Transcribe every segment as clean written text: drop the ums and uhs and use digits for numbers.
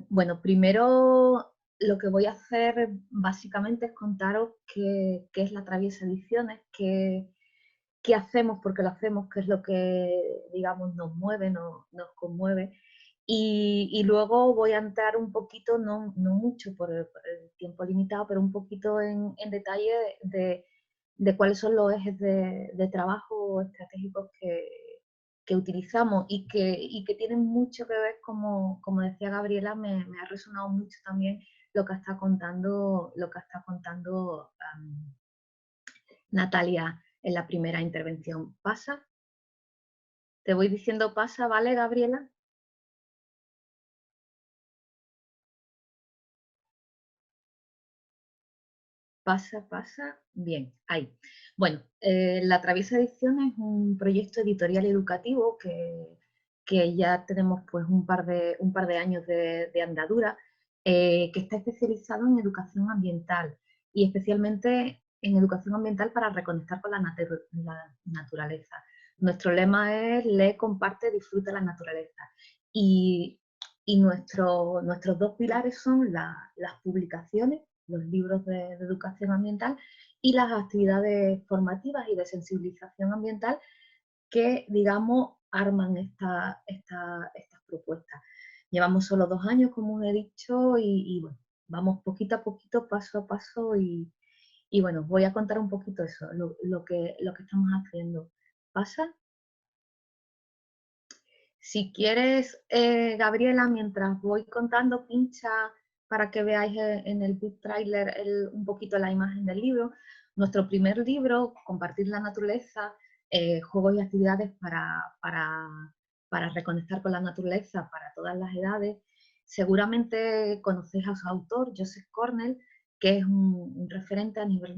Bueno, primero lo que voy a hacer básicamente es contaros qué es la Traviesa Ediciones, qué hacemos, por qué lo hacemos, qué es lo que, digamos, nos mueve, nos conmueve. Y luego voy a entrar un poquito, no mucho por el tiempo limitado, pero un poquito en detalle de cuáles son los ejes de trabajo estratégicos que utilizamos y que tienen mucho que ver, como decía Gabriela, me ha resonado mucho también lo que está contando, Natalia en la primera intervención. ¿Pasa? Te voy diciendo pasa, ¿vale, Gabriela? Pasa, bien, ahí. Bueno, La Traviesa Ediciones es un proyecto editorial educativo que ya tenemos pues un par de años de andadura, que está especializado en educación ambiental y especialmente en educación ambiental para reconectar con la naturaleza. Nuestro lema es lee, comparte, disfruta la naturaleza. Y, nuestros dos pilares son las publicaciones, los libros de educación ambiental y las actividades formativas y de sensibilización ambiental que, digamos, arman estas propuestas. Llevamos solo 2 años, como os he dicho, y bueno, vamos poquito a poquito, paso a paso y bueno, os voy a contar un poquito eso, lo que estamos haciendo. ¿Pasa? Si quieres, Gabriela, mientras voy contando, pincha para que veáis en el book trailer un poquito la imagen del libro. Nuestro primer libro, Compartir la naturaleza, juegos y actividades para reconectar con la naturaleza para todas las edades. Seguramente conocéis a su autor, Joseph Cornell, que es un referente a nivel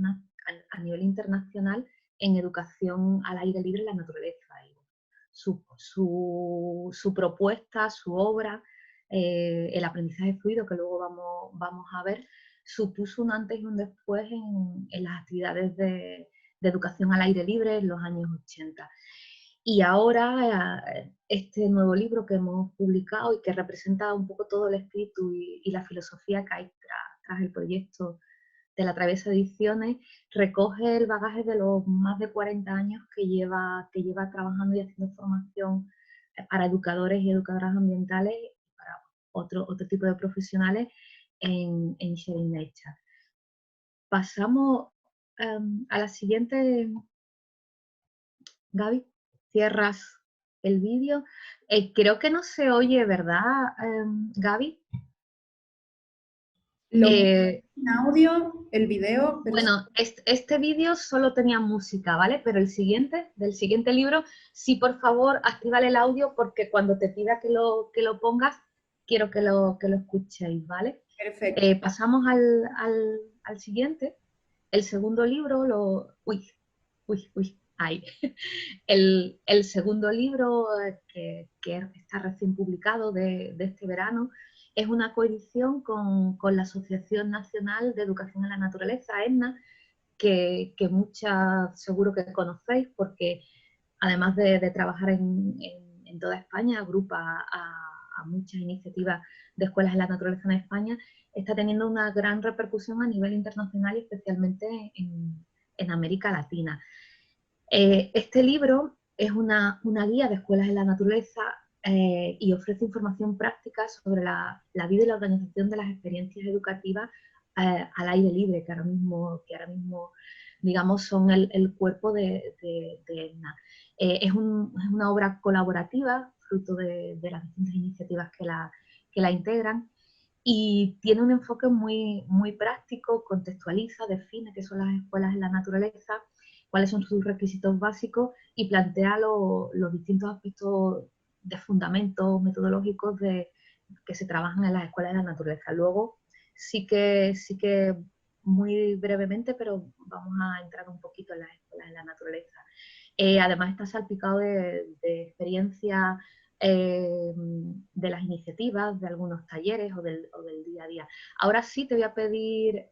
internacional en educación al aire libre en la naturaleza. Su propuesta, su obra, el aprendizaje fluido, que luego vamos a ver, supuso un antes y un después en las actividades de educación al aire libre en los años 80. Y ahora este nuevo libro que hemos publicado y que representa un poco todo el espíritu y la filosofía que hay tras el proyecto de la Traviesa Ediciones, recoge el bagaje de los más de 40 años que lleva trabajando y haciendo formación para educadores y educadoras ambientales y para otro tipo de profesionales en Sharing Nature. Pasamos a la siguiente. Gaby, cierras el vídeo. Creo que no se oye, ¿verdad, Gaby? Lo mismo en audio, el video, pero Bueno, este vídeo solo tenía música, ¿vale? Pero el siguiente, del siguiente libro, sí, por favor, actívale el audio porque cuando te pida que lo pongas, quiero que lo escuchéis, ¿vale? perfecto. Pasamos al siguiente. El segundo libro, uy, ahí. El segundo libro que está recién publicado de este verano es una coedición con la Asociación Nacional de Educación en la Naturaleza, ENNA, que muchas seguro que conocéis porque además de trabajar en toda España, agrupa a muchas iniciativas de escuelas en la naturaleza en España, está teniendo una gran repercusión a nivel internacional y especialmente en América Latina. Este libro es una guía de escuelas en la naturaleza y ofrece información práctica sobre la vida y la organización de las experiencias educativas al aire libre, que ahora mismo digamos, son el cuerpo de ENNA. Es una obra colaborativa, fruto de las distintas iniciativas que la integran, y tiene un enfoque muy práctico, contextualiza, define qué son las escuelas en la naturaleza, cuáles son sus requisitos básicos y plantea los distintos aspectos de fundamentos metodológicos que se trabajan en las escuelas de la naturaleza. Luego sí que muy brevemente, pero vamos a entrar un poquito en las escuelas de la naturaleza. Además está salpicado de experiencias de las iniciativas, de algunos talleres o del día a día. Ahora sí te voy a pedir,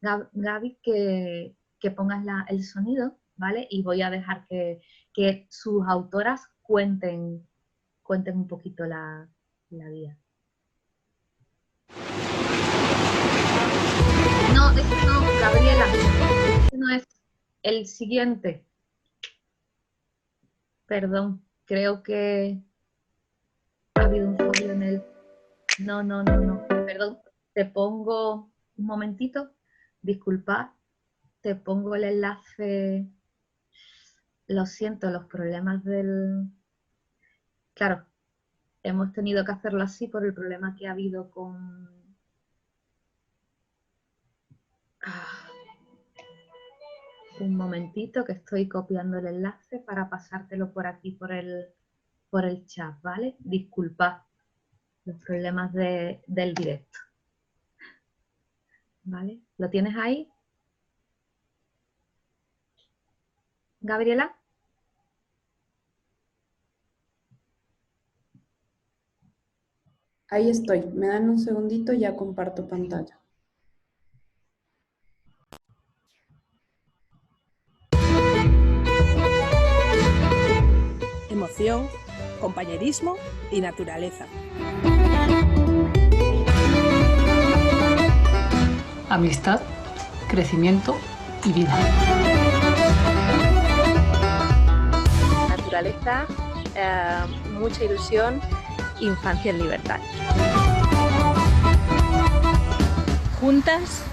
Gaby, que pongas el sonido, ¿vale? Y voy a dejar que sus autoras cuenten un poquito la guía. No, Gabriela, ese no es el siguiente. Perdón, creo que ha habido un fallo en el... No. Perdón, te pongo un momentito. Disculpad, te pongo el enlace. Lo siento, los problemas del... Claro, hemos tenido que hacerlo así por el problema que ha habido con... Un momentito que estoy copiando el enlace para pasártelo por aquí, por el chat, ¿vale? Disculpad los problemas del directo. ¿Vale? ¿Lo tienes ahí? ¿Gabriela? Ahí estoy. Me dan un segundito, ya comparto pantalla. Emoción, compañerismo y naturaleza. Amistad, crecimiento y vida. Naturaleza, mucha ilusión, infancia en libertad. Juntas,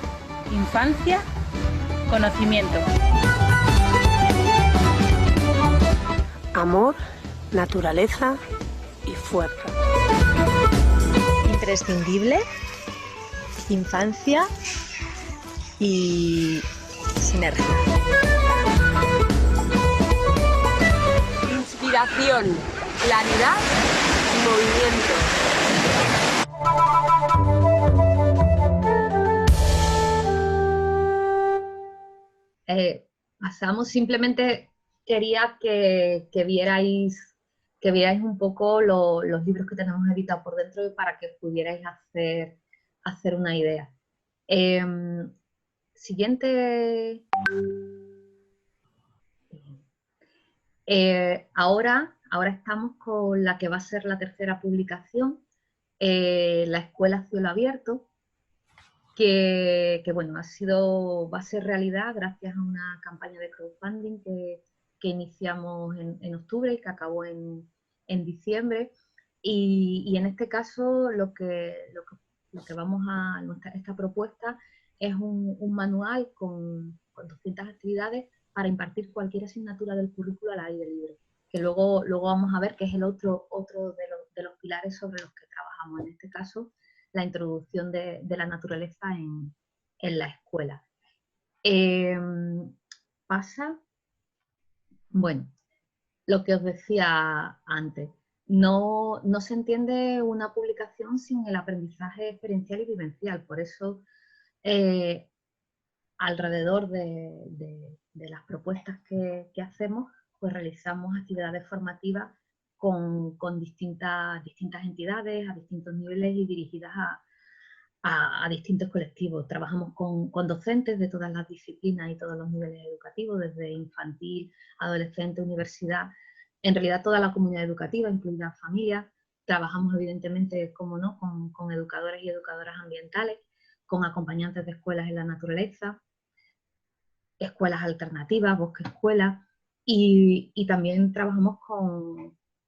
infancia, conocimiento. Amor, naturaleza y fuerza. Imprescindible, infancia y sinergia. Inspiración, claridad y movimiento. Pasamos, simplemente quería que vierais un poco los libros que tenemos editados por dentro para que pudierais hacer una idea. Siguiente. Ahora estamos con la que va a ser la tercera publicación, la Escuela Cielo Abierto, que bueno, va a ser realidad gracias a una campaña de crowdfunding que iniciamos en octubre y que acabó en diciembre. Y en este caso lo que vamos a... Esta propuesta es un manual con 200 actividades para impartir cualquier asignatura del currículo al aire libre, que luego vamos a ver que es el otro de los pilares sobre los que trabajamos, en este caso la introducción de la naturaleza en la escuela. Pasa, bueno, lo que os decía antes, no se entiende una publicación sin el aprendizaje experiencial y vivencial, por eso alrededor de las propuestas que hacemos, pues realizamos actividades formativas con distintas entidades, a distintos niveles y dirigidas a distintos colectivos. Trabajamos con docentes de todas las disciplinas y todos los niveles educativos, desde infantil, adolescente, universidad, en realidad toda la comunidad educativa, incluidas familias. Trabajamos evidentemente, como no, con educadores y educadoras ambientales, con acompañantes de escuelas en la naturaleza, escuelas alternativas, bosque escuelas, y también trabajamos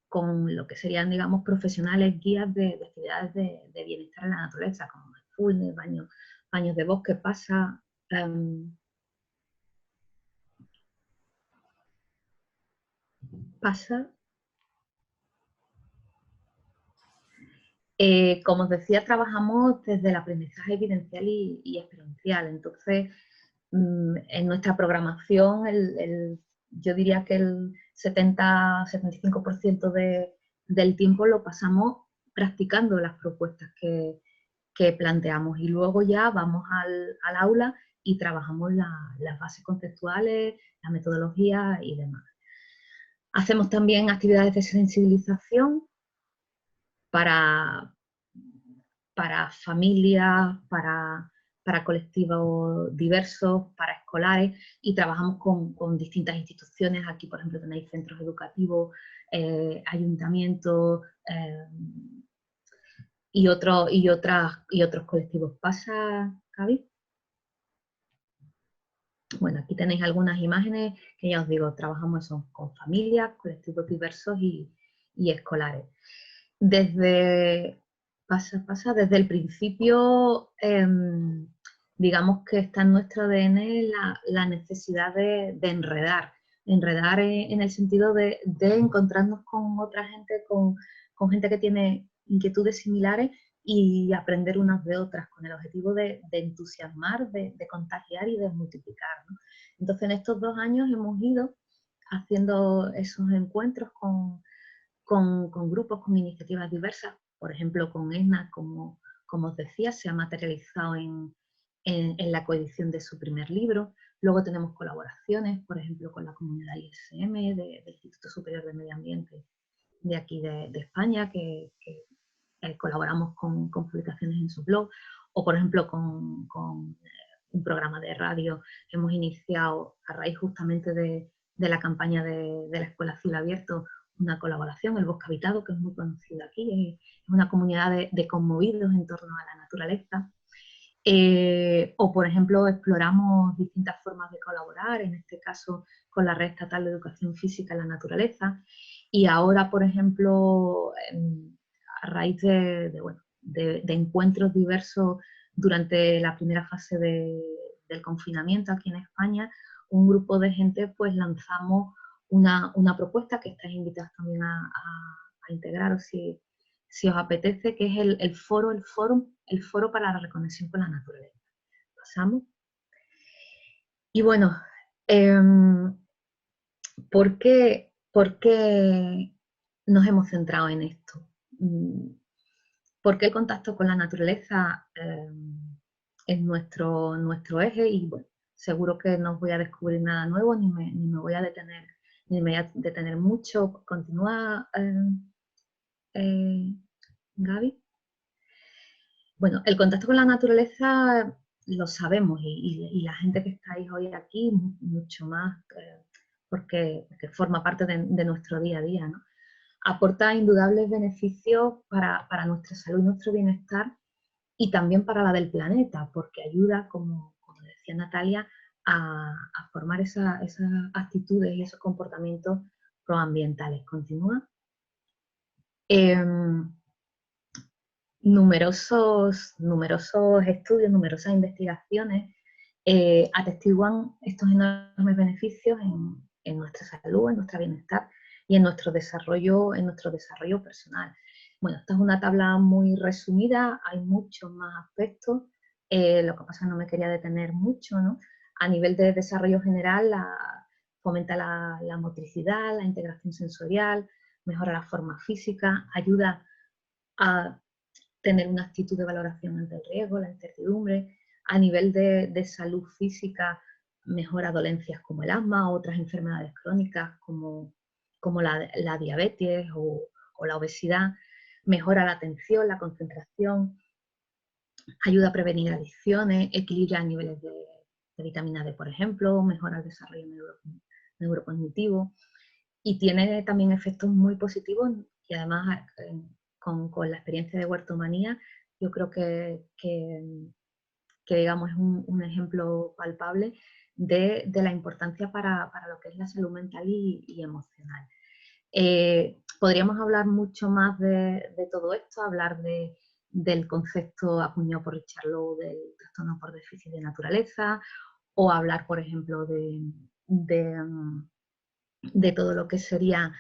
con lo que serían, digamos, profesionales, guías de actividades de bienestar en la naturaleza, como mindfulness, baños de bosque. Pasa como os decía, trabajamos desde el aprendizaje evidencial y experiencial. Entonces, en nuestra programación, yo diría que el 70-75% del tiempo lo pasamos practicando las propuestas que planteamos, y luego ya vamos al aula y trabajamos las bases conceptuales, la metodología y demás. Hacemos también actividades de sensibilización para familias, para colectivos diversos, para escolares, y trabajamos con distintas instituciones. Aquí, por ejemplo, tenéis centros educativos, ayuntamientos y otros colectivos. ¿Pasa, Javi? Bueno, aquí tenéis algunas imágenes que ya os digo, trabajamos eso con familias, colectivos diversos y escolares. Desde el principio, digamos que está en nuestro ADN la necesidad de enredar en el sentido de encontrarnos con otra gente, con gente que tiene inquietudes similares y aprender unas de otras, con el objetivo de entusiasmar, de contagiar y de multiplicar, ¿no? Entonces, en estos 2 años hemos ido haciendo esos encuentros con grupos, con iniciativas diversas. Por ejemplo, con ESNA, como os decía, se ha materializado en la coedición de su primer libro. Luego tenemos colaboraciones, por ejemplo, con la comunidad ISM del Instituto Superior de Medio Ambiente de aquí de España, que colaboramos con publicaciones en su blog, o por ejemplo con un programa de radio que hemos iniciado a raíz justamente de la campaña de la Escuela Cielo Abierto, una colaboración, El Bosque Habitado, que es muy conocido aquí, es una comunidad de conmovidos en torno a la naturaleza. O, por ejemplo, exploramos distintas formas de colaborar, en este caso con la Red Estatal de Educación Física en la Naturaleza. Y ahora, por ejemplo, a raíz de encuentros diversos durante la primera fase del confinamiento aquí en España, un grupo de gente pues lanzamos una propuesta que estáis invitados también a integraros si os apetece, que es el foro para la reconexión con la naturaleza. Pasamos. Y bueno, ¿por qué nos hemos centrado en esto? ¿Por qué el contacto con la naturaleza es nuestro eje? Y bueno, seguro que no os voy a descubrir nada nuevo, ni me voy a detener mucho. Continúa, Gaby. Bueno, el contacto con la naturaleza lo sabemos y la gente que estáis hoy aquí mucho más, porque forma parte de nuestro día a día, ¿no? Aporta indudables beneficios para nuestra salud y nuestro bienestar y también para la del planeta, porque ayuda, como decía Natalia, a formar esas actitudes y esos comportamientos proambientales. Continúa. Numerosos estudios, numerosas investigaciones atestiguan estos enormes beneficios en nuestra salud, en nuestro bienestar y en nuestro desarrollo personal. Bueno, esta es una tabla muy resumida, hay muchos más aspectos, lo que pasa es que no me quería detener mucho, ¿no? A nivel de desarrollo general, fomenta la motricidad, la integración sensorial, mejora la forma física, ayuda a tener una actitud de valoración ante el riesgo, la incertidumbre. A nivel de salud física, mejora dolencias como el asma o otras enfermedades crónicas como la diabetes o la obesidad. Mejora la atención, la concentración, ayuda a prevenir adicciones, equilibra niveles de vitamina D, por ejemplo, mejora el desarrollo neurocognitivo y tiene también efectos muy positivos y además con la experiencia de Huertomanía, yo creo que digamos, es un ejemplo palpable de la importancia para lo que es la salud mental y emocional. Podríamos hablar mucho más de todo esto, hablar del concepto acuñado por Richard Lowe del trastorno por déficit de naturaleza, o hablar, por ejemplo, de todo lo que sería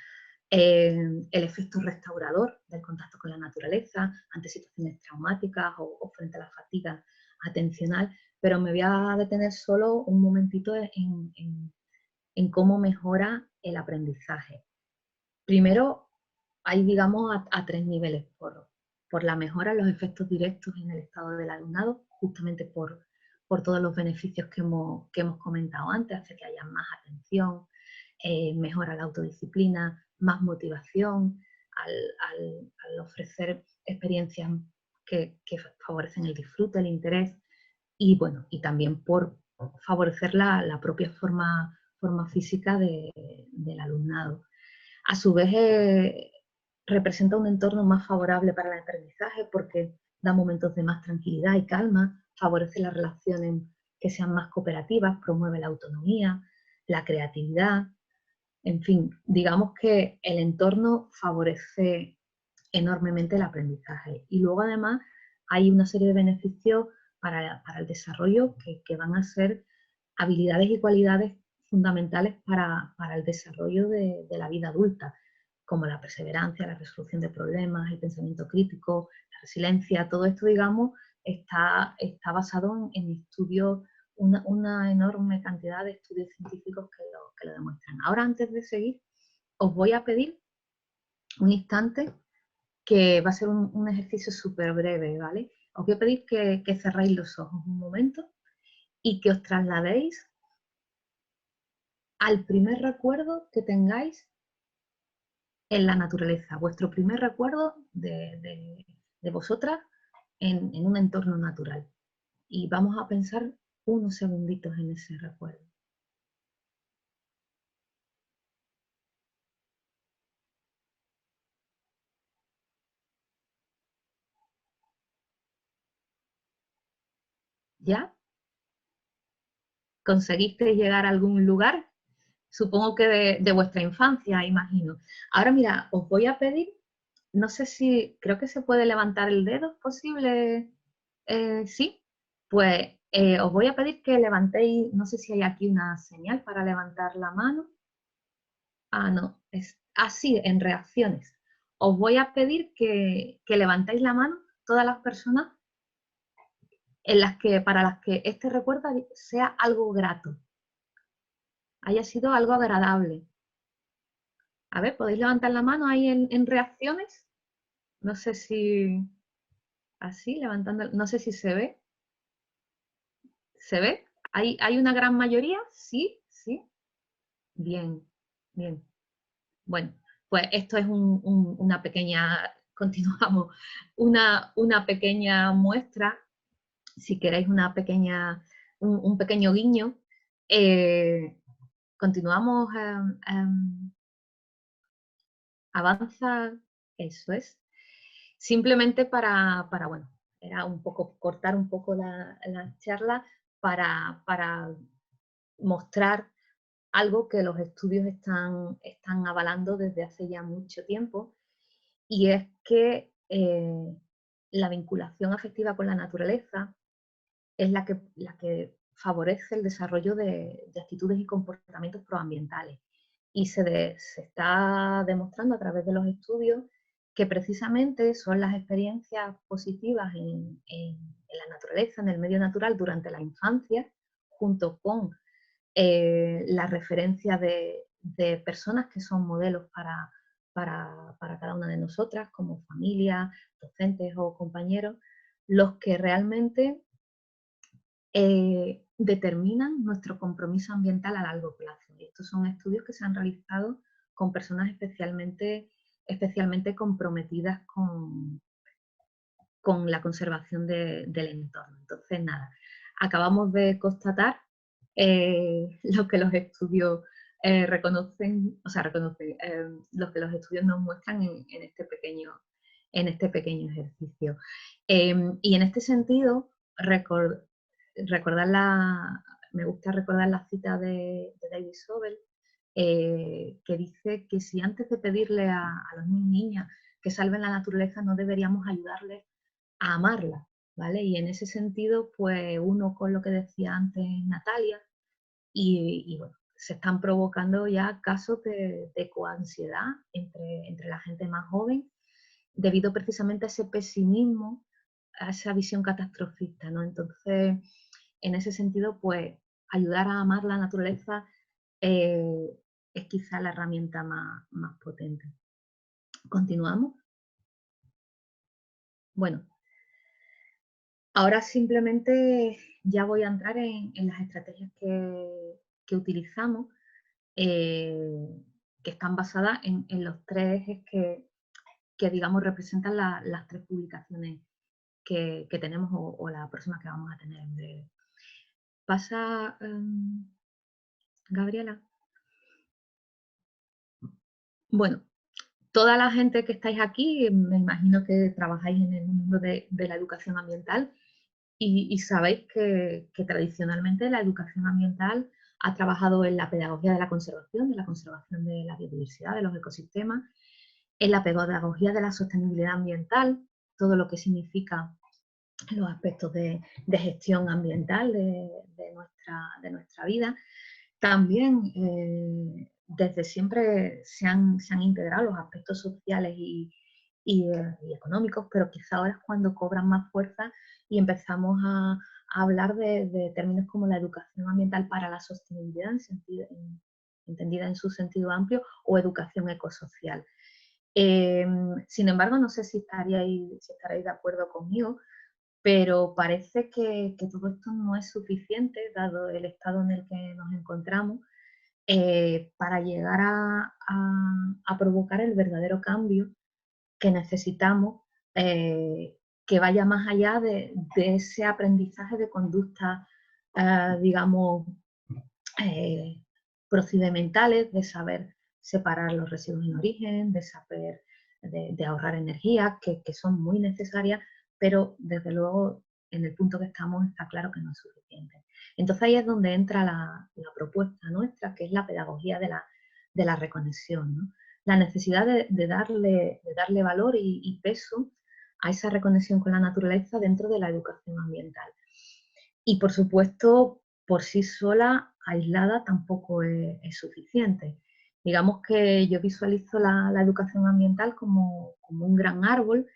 el efecto restaurador del contacto con la naturaleza ante situaciones traumáticas o frente a la fatiga atencional, pero me voy a detener solo un momentito en cómo mejora el aprendizaje. Primero, hay, digamos, a 3 niveles, por la mejora en los efectos directos en el estado del alumnado, justamente por todos los beneficios que hemos comentado antes, hace que haya más atención, mejora la autodisciplina, más motivación, al ofrecer experiencias que favorecen el disfrute, el interés, y bueno, y también por favorecer la propia forma física del alumnado. A su vez, representa un entorno más favorable para el aprendizaje porque da momentos de más tranquilidad y calma, favorece las relaciones que sean más cooperativas, promueve la autonomía, la creatividad, en fin, digamos que el entorno favorece enormemente el aprendizaje. Y luego además hay una serie de beneficios para el desarrollo que van a ser habilidades y cualidades fundamentales para el desarrollo de la vida adulta, como la perseverancia, la resolución de problemas, el pensamiento crítico, la resiliencia. Todo esto, digamos, está basado en estudios, una enorme cantidad de estudios científicos que lo demuestran. Ahora, antes de seguir, os voy a pedir un instante, que va a ser un ejercicio súper breve, ¿vale? Os voy a pedir que cerréis los ojos un momento y que os trasladéis al primer recuerdo que tengáis en la naturaleza, vuestro primer recuerdo de vosotras en un entorno natural. Y vamos a pensar unos segunditos en ese recuerdo. ¿Ya? ¿Conseguiste llegar a algún lugar? Supongo que de vuestra infancia, imagino. Ahora mira, os voy a pedir, no sé si, creo que se puede levantar el dedo, ¿es posible? Sí, pues os voy a pedir que levantéis, no sé si hay aquí una señal para levantar la mano. Ah, no, es así, en reacciones. Os voy a pedir que levantéis la mano todas las personas para las que este recuerdo sea algo grato, haya sido algo agradable. A ver, ¿podéis levantar la mano ahí en reacciones? No sé si así, levantando, no sé si se ve. ¿Se ve? ¿Hay una gran mayoría? Sí, sí. Bien, bien. Bueno, pues esto es una pequeña, continuamos, una pequeña muestra, si queréis un pequeño guiño. Continuamos, avanza, eso es. Simplemente bueno, era un poco, cortar un poco la charla para mostrar algo que los estudios están avalando desde hace ya mucho tiempo, y es que la vinculación afectiva con la naturaleza es la que favorece el desarrollo de actitudes y comportamientos proambientales. Y se está demostrando a través de los estudios que precisamente son las experiencias positivas en la naturaleza, en el medio natural durante la infancia, junto con la referencia de personas que son modelos para cada una de nosotras, como familia, docentes o compañeros, los que realmente determinan nuestro compromiso ambiental a largo plazo. Y estos son estudios que se han realizado con personas especialmente comprometidas con la conservación del entorno. Entonces, nada, acabamos de constatar lo que los estudios reconocen, lo que los estudios nos muestran en este pequeño ejercicio. Y en este sentido, me gusta recordar la cita de David Sobel, que dice que si antes de pedirle a los niños y niñas que salven la naturaleza, no deberíamos ayudarles a amarla, ¿vale? Y en ese sentido, pues uno con lo que decía antes Natalia, y bueno, se están provocando ya casos de coansiedad entre la gente más joven, debido precisamente a ese pesimismo, a esa visión catastrofista, ¿no? Entonces, en ese sentido, pues ayudar a amar la naturaleza es quizá la herramienta más potente. ¿Continuamos? Bueno, ahora simplemente ya voy a entrar en las estrategias que utilizamos, que están basadas en los tres ejes que digamos representan las tres publicaciones que tenemos o la próxima que vamos a tener en breve. Pasa, Gabriela. Bueno, toda la gente que estáis aquí, me imagino que trabajáis en el mundo de la educación ambiental, Y sabéis que tradicionalmente la educación ambiental ha trabajado en la pedagogía de la conservación de la biodiversidad, de los ecosistemas, en la pedagogía de la sostenibilidad ambiental, todo lo que significa los aspectos de gestión ambiental de nuestra vida. También desde siempre se han integrado los aspectos sociales y económicos, pero quizá ahora es cuando cobran más fuerza y empezamos a hablar de términos como la educación ambiental para la sostenibilidad, entendida en su sentido amplio, o educación ecosocial. Sin embargo, no sé si estaréis de acuerdo conmigo, pero parece que todo esto no es suficiente, dado el estado en el que nos encontramos, para llegar a provocar el verdadero cambio que necesitamos, que vaya más allá de ese aprendizaje de conductas, digamos, procedimentales, de saber separar los residuos en origen, de saber de ahorrar energía, que son muy necesarias, pero desde luego en el punto que estamos está claro que no es suficiente. Entonces ahí es donde entra la propuesta nuestra, que es la pedagogía de la reconexión, ¿no? La necesidad de darle valor y peso a esa reconexión con la naturaleza dentro de la educación ambiental. Y por supuesto, por sí sola, aislada, tampoco es suficiente. Digamos que yo visualizo la educación ambiental como un gran árbol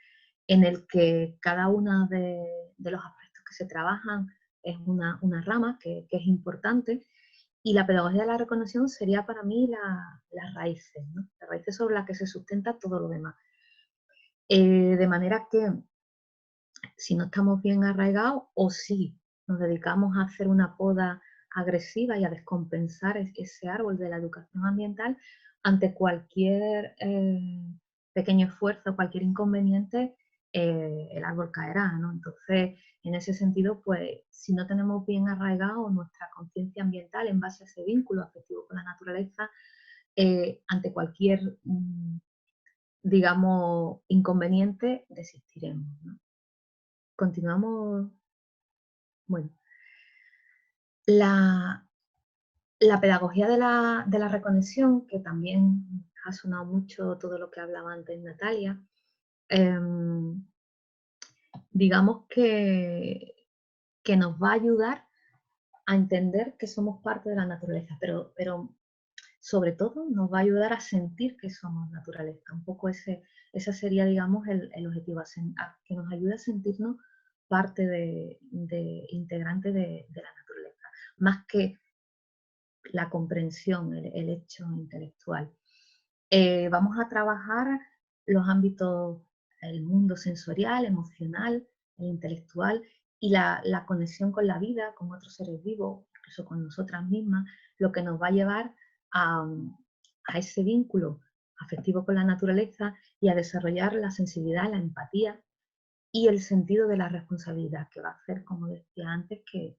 en el que cada uno de los aspectos que se trabajan es una rama que es importante, y la pedagogía de la reconexión sería para mí las raíces, ¿no? Las raíces sobre las que se sustenta todo lo demás. De manera que si no estamos bien arraigados, o si nos dedicamos a hacer una poda agresiva y a descompensar ese árbol de la educación ambiental, ante cualquier pequeño esfuerzo, cualquier inconveniente, el árbol caerá, ¿no? Entonces, en ese sentido, pues, si no tenemos bien arraigado nuestra conciencia ambiental en base a ese vínculo afectivo con la naturaleza, ante cualquier, digamos, inconveniente, desistiremos, ¿no? Continuamos. Bueno, la pedagogía de la reconexión, que también ha sonado mucho todo lo que hablaba antes Natalia, digamos que nos va a ayudar a entender que somos parte de la naturaleza, pero sobre todo nos va a ayudar a sentir que somos naturaleza. Un poco ese sería, digamos, el objetivo, que nos ayude a sentirnos parte integrante de la naturaleza, más que la comprensión, el hecho intelectual. Vamos a trabajar los ámbitos, el mundo sensorial, emocional, el intelectual, y la conexión con la vida, con otros seres vivos, incluso con nosotras mismas, lo que nos va a llevar a ese vínculo afectivo con la naturaleza y a desarrollar la sensibilidad, la empatía y el sentido de la responsabilidad, que va a hacer, como decía antes, que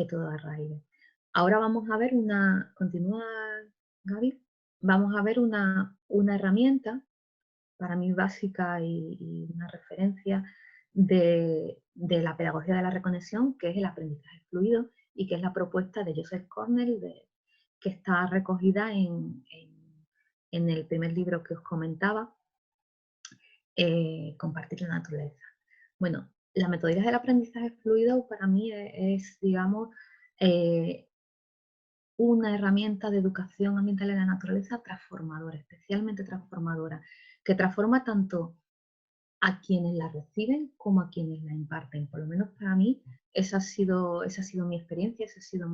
todo arraigue. Ahora vamos a ver continúa Gaby, vamos a ver una herramienta para mí básica y una referencia de la pedagogía de la reconexión, que es el aprendizaje fluido, y que es la propuesta de Joseph Cornell, que está recogida en el primer libro que os comentaba, Compartir la naturaleza. Bueno, la metodología del aprendizaje fluido para mí es digamos, una herramienta de educación ambiental en la naturaleza transformadora, especialmente transformadora, que transforma tanto a quienes la reciben como a quienes la imparten. Por lo menos para mí esa ha sido mi experiencia, esa ha sido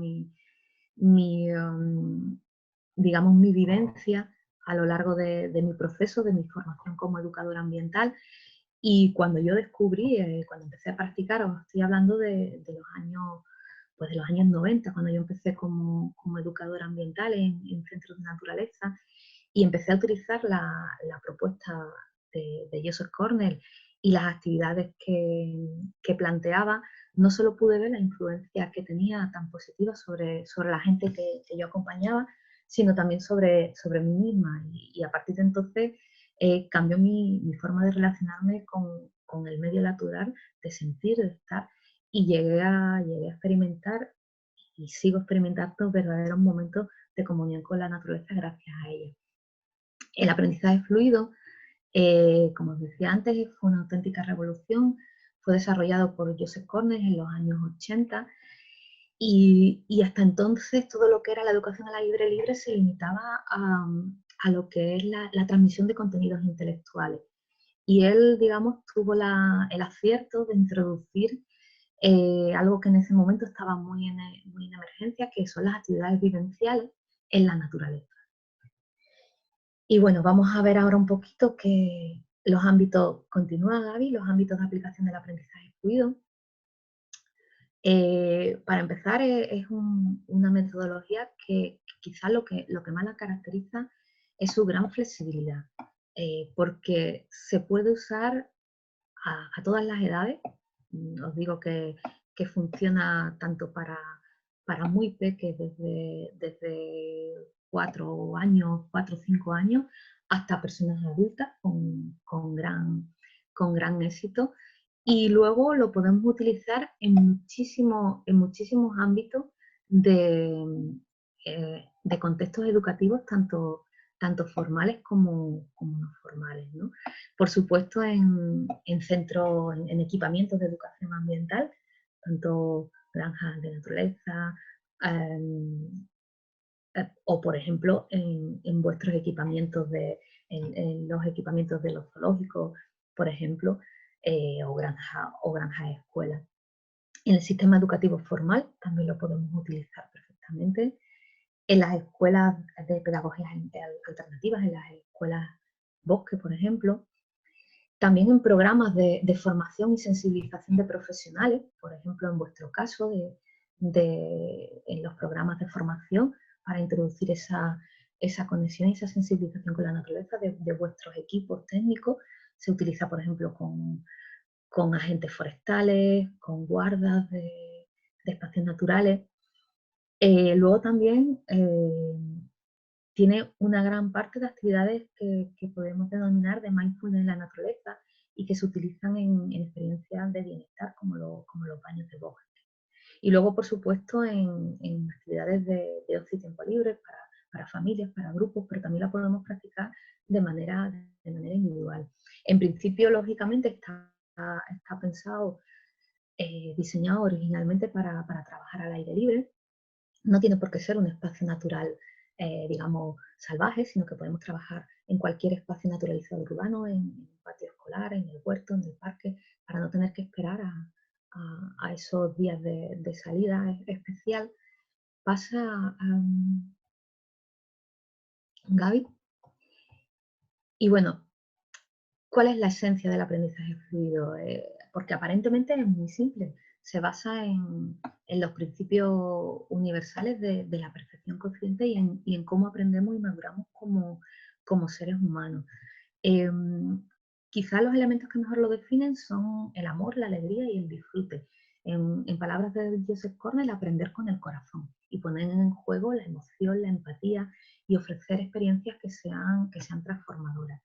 digamos, mi vivencia a lo largo de mi proceso, de mi formación como educadora ambiental. Y cuando yo descubrí, cuando empecé a practicar, os estoy hablando de los años, pues de los años 90, cuando yo empecé como educadora ambiental en centros de naturaleza, y empecé a utilizar la propuesta de Joseph Cornell y las actividades que planteaba, no solo pude ver la influencia que tenía tan positiva sobre la gente que yo acompañaba, sino también sobre mí misma. Y a partir de entonces cambió mi forma de relacionarme con el medio natural, de sentir, de estar, y llegué a experimentar y sigo experimentando verdaderos momentos de comunión con la naturaleza gracias a ella. El aprendizaje fluido, como os decía antes, fue una auténtica revolución. Fue desarrollado por Joseph Cornell en los años 80 y hasta entonces todo lo que era la educación al aire libre se limitaba a lo que es la transmisión de contenidos intelectuales. Y él, digamos, tuvo el acierto de introducir algo que en ese momento estaba muy en emergencia, que son las actividades vivenciales en la naturaleza. Y bueno, vamos a ver ahora un poquito que los ámbitos, continúa Gaby, los ámbitos de aplicación del aprendizaje fluido. Para empezar, es una metodología que quizás lo que más la caracteriza es su gran flexibilidad, porque se puede usar a todas las edades. Os digo que funciona tanto para muy pequeños, desde 4 o 5 años, hasta personas adultas con gran éxito. Y luego lo podemos utilizar en muchísimos ámbitos de contextos educativos, tanto formales como no formales, ¿no? Por supuesto, en centros, en equipamientos de educación ambiental, tanto granjas de naturaleza, o por ejemplo en vuestros equipamientos, en los equipamientos de los zoológicos, por ejemplo, o granjas escuelas. En el sistema educativo formal también lo podemos utilizar perfectamente. En las escuelas de pedagogías alternativas, en las escuelas bosque, por ejemplo. También en programas de formación y sensibilización de profesionales, por ejemplo, en vuestro caso, en los programas de formación para introducir esa conexión y esa sensibilización con la naturaleza de vuestros equipos técnicos. Se utiliza, por ejemplo, con agentes forestales, con guardas de espacios naturales. Luego también tiene una gran parte de actividades que podemos denominar de mindfulness en la naturaleza y que se utilizan en experiencias de bienestar como los baños de bosque. Y luego, por supuesto, en actividades de ocio y tiempo libre para familias, para grupos, pero también la podemos practicar de manera individual. En principio, lógicamente, está pensado, diseñado originalmente para trabajar al aire libre. No tiene por qué ser un espacio natural, digamos, salvaje, sino que podemos trabajar en cualquier espacio naturalizado urbano, en un patio escolar, en el huerto, en el parque, para no tener que esperar a esos días de salida especial. Pasa Gaby. Y bueno, ¿cuál es la esencia del aprendizaje fluido? Porque aparentemente es muy simple. Se basa en los principios universales de la perfección consciente y en cómo aprendemos y maduramos como seres humanos. Quizás los elementos que mejor lo definen son el amor, la alegría y el disfrute. En palabras de Joseph Cornell, aprender con el corazón y poner en juego la emoción, la empatía y ofrecer experiencias que sean transformadoras.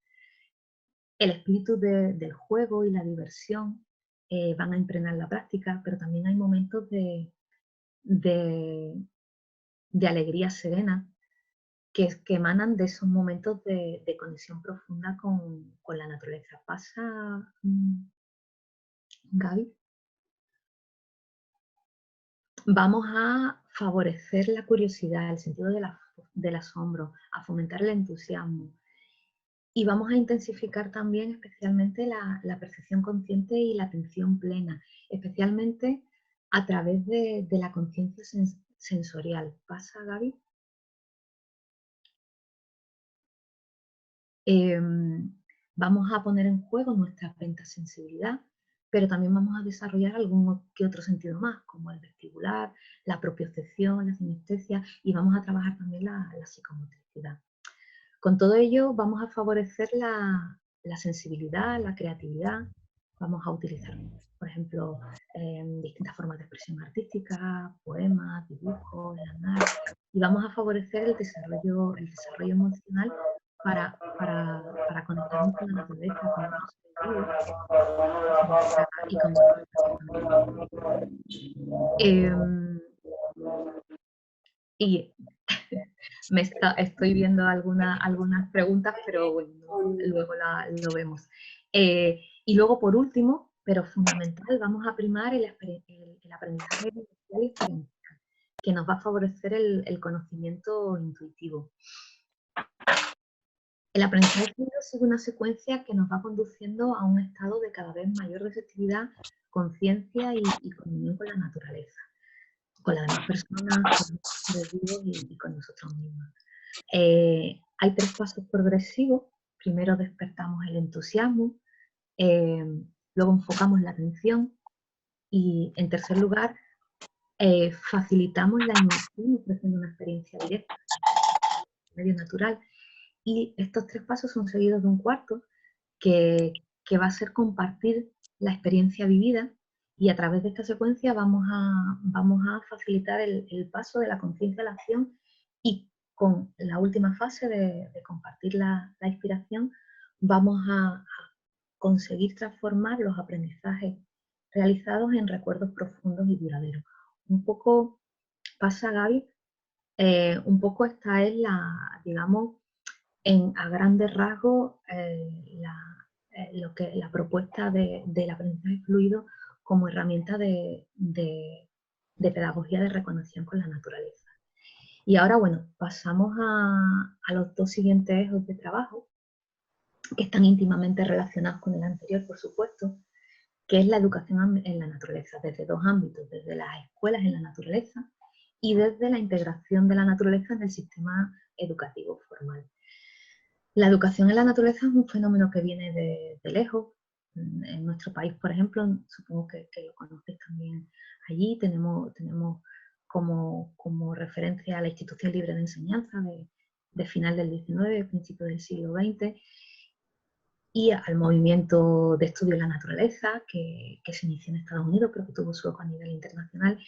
El espíritu del juego y la diversión van a impregnar la práctica, pero también hay momentos de alegría serena que emanan de esos momentos de conexión profunda con la naturaleza. ¿Pasa, Gaby? Vamos a favorecer la curiosidad, el sentido del asombro, a fomentar el entusiasmo. Y vamos a intensificar también especialmente la percepción consciente y la atención plena, especialmente a través de la conciencia sensorial. ¿Pasa, Gaby? Vamos a poner en juego nuestra pentasensibilidad, pero también vamos a desarrollar algún que otro sentido más, como el vestibular, la propiocepción, la sinestesia, y vamos a trabajar también la psicomotricidad. Con todo ello vamos a favorecer la sensibilidad, la creatividad. Vamos a utilizar, por ejemplo, distintas formas de expresión artística, poemas, dibujos, el andar, y vamos a favorecer el desarrollo emocional para conectarnos con la naturaleza, con otros seres vivos, y con otros también. Y estoy viendo algunas preguntas, pero bueno, luego lo vemos. Y luego, por último, pero fundamental, vamos a primar el aprendizaje vivencial y experiencial, que nos va a favorecer el conocimiento intuitivo. El aprendizaje sigue una secuencia que nos va conduciendo a un estado de cada vez mayor receptividad, conciencia y comunión con la naturaleza, con las demás personas, con los seres vivos y con nosotros mismos. Hay 3 pasos progresivos. Primero despertamos el entusiasmo, luego enfocamos la atención y, en tercer lugar, facilitamos la inmersión ofreciendo una experiencia directa, medio natural. Y estos 3 pasos son seguidos de un cuarto que va a ser compartir la experiencia vivida, y a través de esta secuencia vamos a facilitar el paso de la conciencia a la acción, y con la última fase de compartir la inspiración vamos a conseguir transformar los aprendizajes realizados en recuerdos profundos y duraderos. Un poco pasa, Gaby, un poco esta es digamos, a grandes rasgos, la propuesta del aprendizaje fluido como herramienta de pedagogía de reconexión con la naturaleza. Y ahora, bueno, pasamos a los 2 siguientes ejes de trabajo, que están íntimamente relacionados con el anterior, por supuesto, que es la educación en la naturaleza, desde 2 ámbitos, desde las escuelas en la naturaleza y desde la integración de la naturaleza en el sistema educativo formal. La educación en la naturaleza es un fenómeno que viene de lejos. En nuestro país, por ejemplo, supongo que lo conocéis también allí, tenemos como referencia a la Institución Libre de Enseñanza de final del XIX, principio del siglo XX, y al movimiento de estudio de la naturaleza que se inició en Estados Unidos, pero que tuvo su eco a nivel internacional,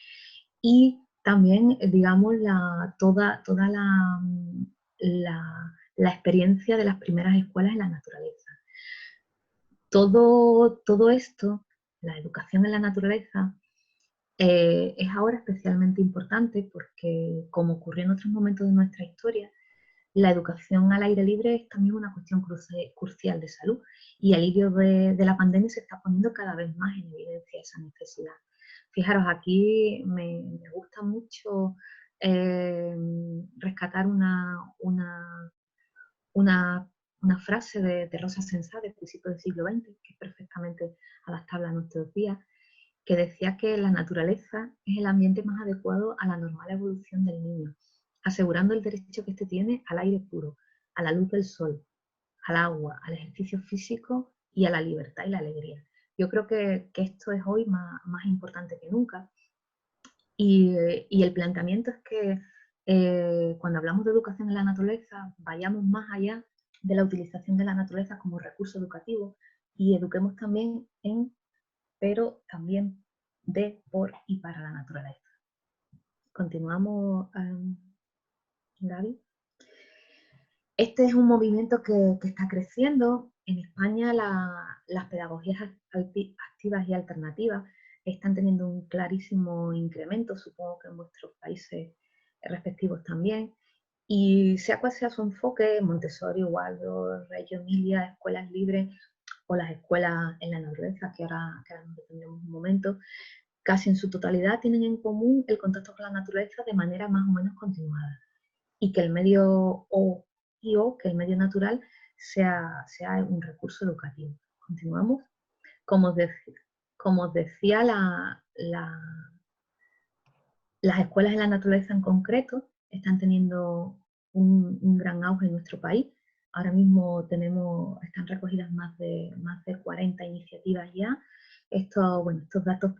y también, digamos, toda la experiencia de las primeras escuelas en la naturaleza. Todo esto, la educación en la naturaleza, es ahora especialmente importante porque, como ocurrió en otros momentos de nuestra historia, la educación al aire libre es también una cuestión crucial de salud, y al hilo de la pandemia se está poniendo cada vez más en evidencia esa necesidad. Fijaros, aquí me gusta mucho rescatar una frase de Rosa Sensá, de principios del siglo XX, que es perfectamente adaptable a nuestros días, que decía que la naturaleza es el ambiente más adecuado a la normal evolución del niño, asegurando el derecho que éste tiene al aire puro, a la luz del sol, al agua, al ejercicio físico y a la libertad y la alegría. Yo creo que esto es hoy más importante que nunca, y el planteamiento es que cuando hablamos de educación en la naturaleza vayamos más allá de la utilización de la naturaleza como recurso educativo y eduquemos también pero también de, por y para la naturaleza. Continuamos, Gaby. Este es un movimiento que está creciendo. En España las pedagogías activas y alternativas están teniendo un clarísimo incremento, supongo que en vuestros países respectivos también. Y sea cual sea su enfoque, Montessori, Waldorf, Reggio Emilia, escuelas libres o las escuelas en la naturaleza, que ahora nos detendremos un momento, casi en su totalidad tienen en común el contacto con la naturaleza de manera más o menos continuada, y que el medio que el medio natural sea un recurso educativo. Continuamos. Como os decía, las escuelas en la naturaleza en concreto están teniendo un gran auge en nuestro país. Ahora mismo están recogidas más de 40 iniciativas ya. Estos datos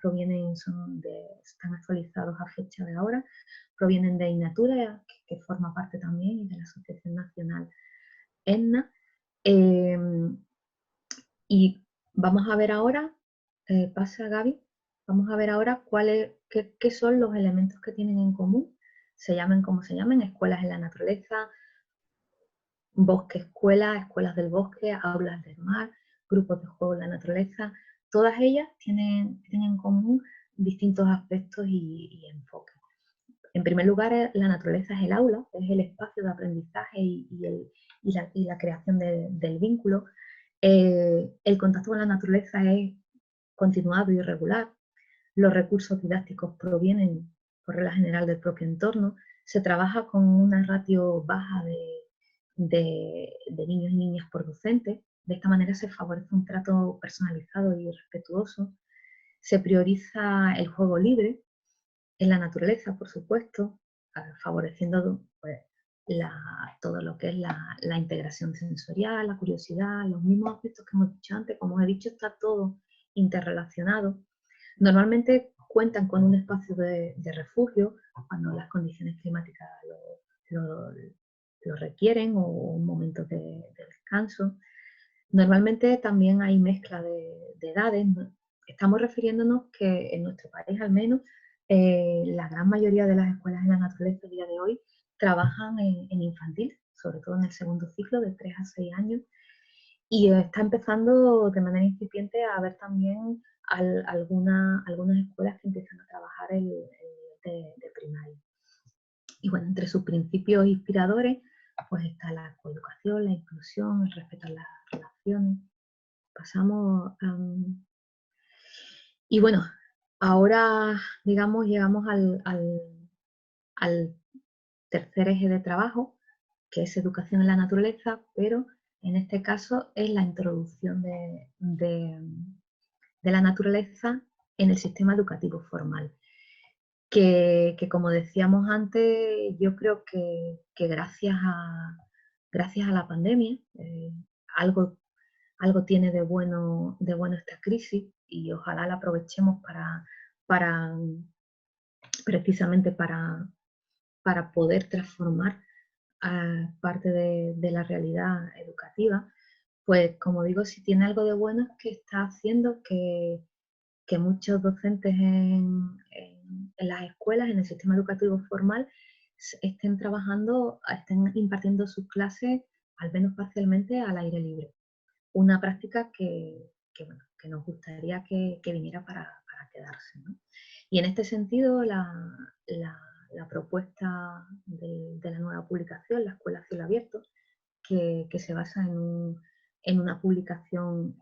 están actualizados a fecha de ahora, provienen de Innatura, que forma parte también, y de la Asociación Nacional ENNA. Y vamos a ver ahora, pasa Gaby, vamos a ver ahora qué son los elementos que tienen en común, se llamen como se llamen, escuelas en la naturaleza, bosque escuela, escuelas del bosque, aulas del mar, grupos de juego en la naturaleza, todas ellas tienen en común distintos aspectos y enfoques. En primer lugar, la naturaleza es el aula, es el espacio de aprendizaje y la creación del vínculo. El contacto con la naturaleza es continuado y regular. Los recursos didácticos provienen, por regla general, del propio entorno. Se trabaja con una ratio baja de niños y niñas por docente. De esta manera se favorece un trato personalizado y respetuoso. Se prioriza el juego libre en la naturaleza, por supuesto, favoreciendo pues, todo lo que es la integración sensorial, la curiosidad, los mismos aspectos que hemos dicho antes. Como os he dicho, está todo interrelacionado. Normalmente cuentan con un espacio de refugio cuando las condiciones climáticas lo requieren o un momento de descanso. Normalmente también hay mezcla de edades. Estamos refiriéndonos que en nuestro país al menos la gran mayoría de las escuelas en la naturaleza a día de hoy trabajan en infantil, sobre todo en el segundo ciclo de 3 a 6 años, y está empezando de manera incipiente a haber también algunas escuelas que empiezan a trabajar el de primaria. Y bueno, entre sus principios inspiradores pues está la coeducación, la inclusión, el respeto a las relaciones. Pasamos y bueno, ahora digamos llegamos al tercer eje de trabajo, que es educación en la naturaleza, pero en este caso es la introducción de la naturaleza en el sistema educativo formal. Que como decíamos antes, yo creo que gracias a la pandemia, algo tiene de bueno esta crisis, y ojalá la aprovechemos precisamente para poder transformar parte de la realidad educativa. Pues como digo, si tiene algo de bueno es que está haciendo que muchos docentes en las escuelas, en el sistema educativo formal, estén impartiendo sus clases, al menos parcialmente, al aire libre. Una práctica que nos gustaría que viniera para quedarse, ¿no? Y en este sentido, la propuesta de la nueva publicación, La Escuela a Cielo Abierto, que se basa en una publicación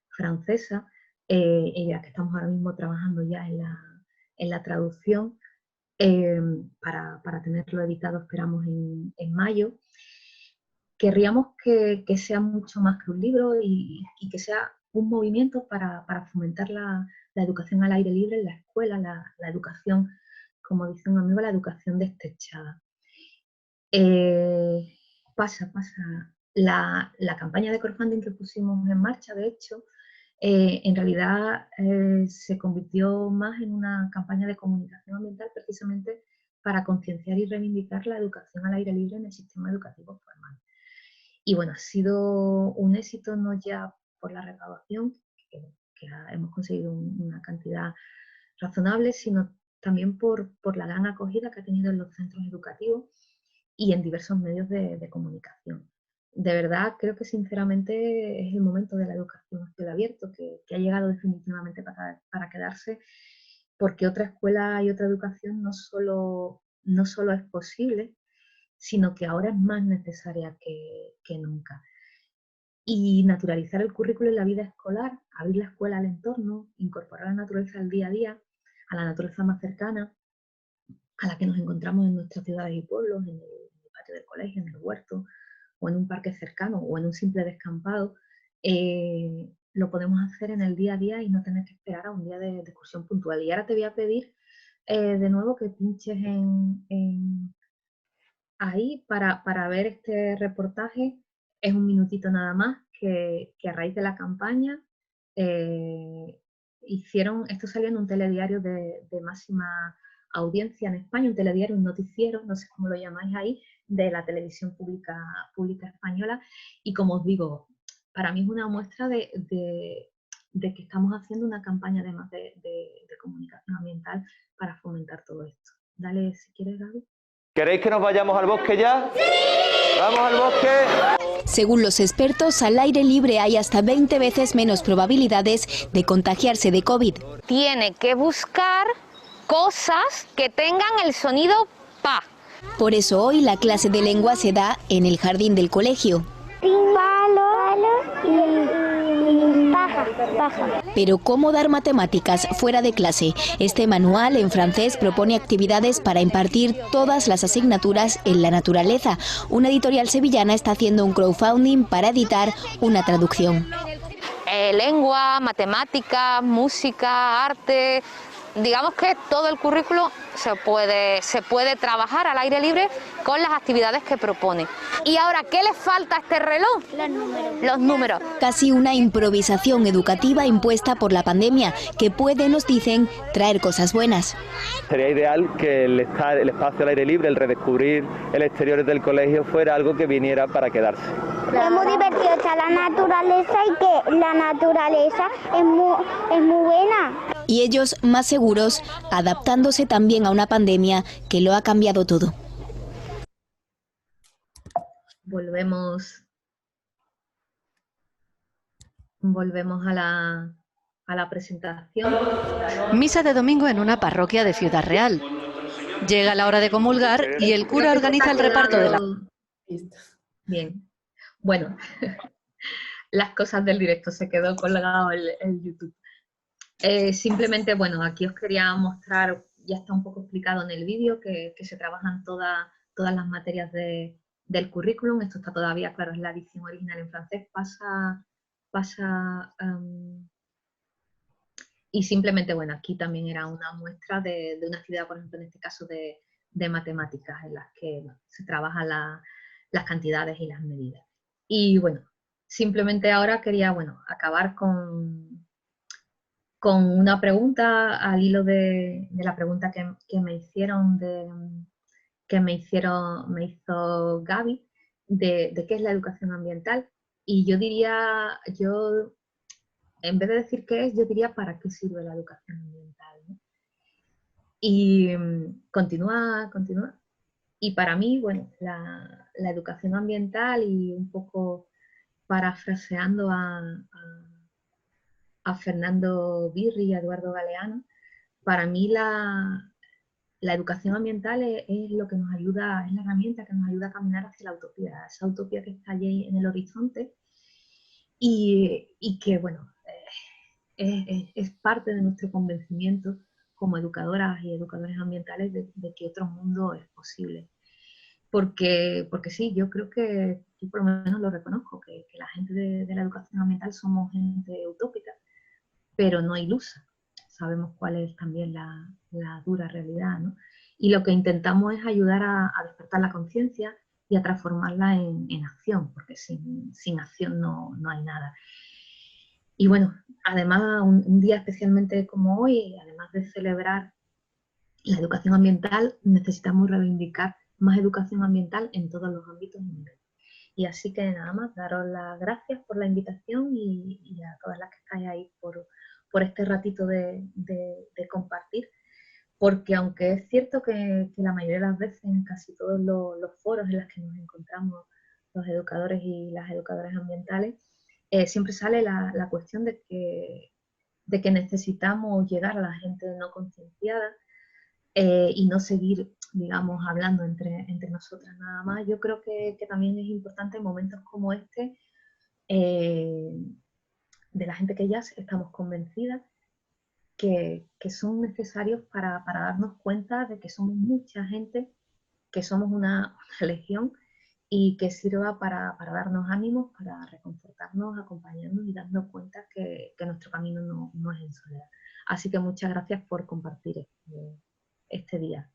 francesa, ya que estamos ahora mismo trabajando ya en la traducción, para tenerlo editado, esperamos en mayo. Querríamos que sea mucho más que un libro y que sea un movimiento para fomentar la educación al aire libre en la escuela, la educación, como dice un amigo, la educación destechada. Pasa. La campaña de crowdfunding que pusimos en marcha, de hecho, en realidad se convirtió más en una campaña de comunicación ambiental, precisamente para concienciar y reivindicar la educación al aire libre en el sistema educativo formal. Y bueno, ha sido un éxito no ya por la recaudación, que hemos conseguido una cantidad razonable, sino también por la gran acogida que ha tenido en los centros educativos y en diversos medios de comunicación. De verdad, creo que sinceramente es el momento de la educación a cielo abierto, que ha llegado definitivamente para quedarse, porque otra escuela y otra educación no solo es posible, sino que ahora es más necesaria que nunca. Y naturalizar el currículo en la vida escolar, abrir la escuela al entorno, incorporar la naturaleza al día a día, a la naturaleza más cercana, a la que nos encontramos en nuestras ciudades y pueblos, en el patio del colegio, en el huerto, o en un parque cercano, o en un simple descampado, lo podemos hacer en el día a día y no tener que esperar a un día de excursión puntual. Y ahora te voy a pedir de nuevo que pinches ahí para ver este reportaje. Es un minutito nada más, que a raíz de la campaña esto salió en un telediario de máxima audiencia en España, un telediario, un noticiero, no sé cómo lo llamáis ahí, de la televisión pública española. Y como os digo, para mí es una muestra de que estamos haciendo una campaña además de comunicación ambiental para fomentar todo esto. Dale, si quieres, Gaby. ¿Queréis que nos vayamos al bosque ya? ¡Sí! ¡Vamos al bosque! Según los expertos, al aire libre hay hasta 20 veces menos probabilidades de contagiarse de COVID. Tiene que buscar cosas que tengan el sonido pa. Por eso hoy la clase de lengua se da en el jardín del colegio. Y paja. Pero ¿cómo dar matemáticas fuera de clase? Este manual en francés propone actividades para impartir todas las asignaturas en la naturaleza. Una editorial sevillana está haciendo un crowdfunding para editar una traducción. Lengua, matemática, música, arte. Digamos que todo el currículo se puede trabajar al aire libre con las actividades que propone. ¿Y ahora qué le falta a este reloj? Los números. Casi una improvisación educativa impuesta por la pandemia, que puede, nos dicen, traer cosas buenas. Sería ideal que el espacio al aire libre, el redescubrir el exterior del colegio, fuera algo que viniera para quedarse. Es muy divertido estar la naturaleza y que la naturaleza es muy buena. Y ellos más seguros, adaptándose también a una pandemia que lo ha cambiado todo. Volvemos a la presentación. Misa de domingo en una parroquia de Ciudad Real. Llega la hora de comulgar y el cura organiza el reparto de la... Bien. Bueno, las cosas del directo, se quedó colgado el YouTube. Simplemente, bueno, aquí os quería mostrar, ya está un poco explicado en el vídeo, que se trabajan todas las materias del currículum. Esto está todavía, claro, es la edición original en francés, y simplemente, bueno, aquí también era una muestra de una actividad, por ejemplo, en este caso de matemáticas, en las que se trabajan las cantidades y las medidas. Y bueno, simplemente ahora quería, bueno, acabar con una pregunta al hilo de la pregunta que me hicieron, me hizo Gaby, de qué es la educación ambiental. Y yo diría, en vez de decir qué es, yo diría para qué sirve la educación ambiental, ¿no? Y continúa. Y para mí, bueno, la educación ambiental, y un poco parafraseando a Fernando Birri y a Eduardo Galeano, para mí la educación ambiental es lo que nos ayuda, es la herramienta que nos ayuda a caminar hacia la utopía, esa utopía que está allí en el horizonte y que, bueno, es parte de nuestro convencimiento como educadoras y educadores ambientales de que otro mundo es posible. Porque sí, yo creo que, yo por lo menos lo reconozco, que la gente de la educación ambiental somos gente utópica, pero no ilusa. Sabemos cuál es también la dura realidad, ¿no? Y lo que intentamos es ayudar a despertar la conciencia y a transformarla en acción, porque sin acción no hay nada. Y bueno, además, un día especialmente como hoy, además de celebrar la educación ambiental, necesitamos reivindicar más educación ambiental en todos los ámbitos y niveles. Y así que nada más, daros las gracias por la invitación y a todas las que estáis ahí por este ratito de compartir, porque aunque es cierto que la mayoría de las veces en casi todos los foros en los que nos encontramos los educadores y las educadoras ambientales, siempre sale la cuestión de que necesitamos llegar a la gente no concienciada y no seguir, digamos, hablando entre nosotras nada más. Yo creo que también es importante en momentos como este, de la gente que ya estamos convencidas, que son necesarios para darnos cuenta de que somos mucha gente, que somos una legión, y que sirva para darnos ánimos, para reconfortarnos, acompañarnos y darnos cuenta que nuestro camino no es en soledad. Así que muchas gracias por compartir este día.